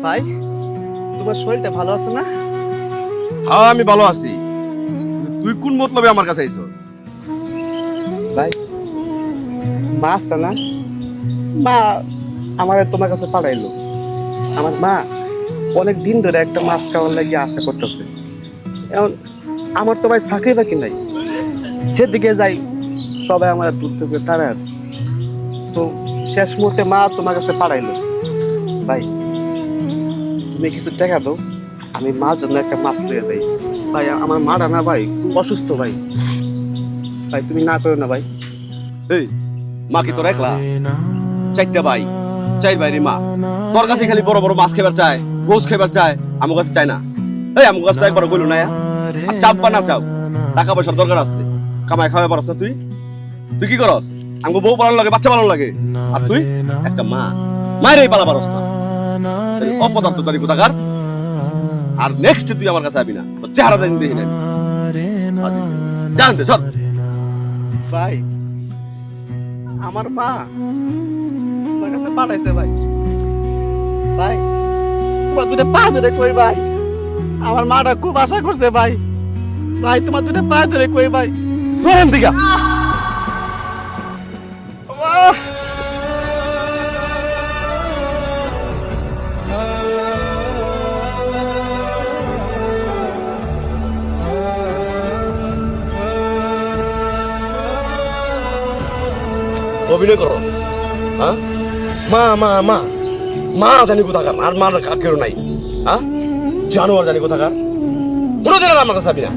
ভাই তোমার শরীরটা ভালো আছে না? হ্যাঁ আমি ভালো আছি। তুই কোন মতলবে আমার কাছে আইছস? ভাই মা আছে না, মা আমার তোমার কাছে পাঠাইলো। আমার মা অনেক দিন ধরে একটা মাছ খাওয়ার লাগিয়ে আশা করতেছে। এখন আমার তো ভাই চাকরি বাকরি নাই, যেদিকে যাই সবাই আমার দূর থেকে তাড়ায়। তো শেষ মুহূর্তে মা তোমার কাছে পাঠাইলো। ভাই তুমি কিছু টাকা দাও, আমি মার জন্য একটা মাছ লিয়ে দেই। ভাই আমার মারা না ভাই খুব অসুস্থ ভাই, ভাই তুমি না করো না ভাই। এই মা কি তোর একলা? চারটা ভাই, চার ভাইরি মা। তোর কাছে খালি বড় বড় মাছ খেবার চায়, গোস খেবার চায়, আমার কাছে চায় না। এই আমার কাছে তো একবার বললো না। আর চাপ বা না চাপ, টাকা পয়সার দরকার আছে। কামাই খাওয়া পারস না তুই? তুই কি করস? আমাকে বউ পালন লাগে, বাচ্চা পালন লাগে। আর তুই একটা মা, মায়ের এই পালা পারস না। অপদার্থ তারি কোথাকার। আর নেক্সট তুই আমার কাছে আবি না, তোর চেহারা দিন দেখি না। জানতে চল ভাই আমার মা তোমার কাছে পাঠাইছে ভাই। ভাই তোমার দুটো পা ধরে কই ভাই, আমার মাটা খুব আশা করছে ভাই। ভাই তোমার দুটো পা ধরে কই ভাই, ধরেন দিকা। অভিনয় করস, হ্যাঁ? মা মা মা মা জানি কোথাকার, আর মার কাকেরও নাই। হ্যাঁ জানো আর জানি কোথাকার। কোনোদিন আর আমার কাছে আবি না।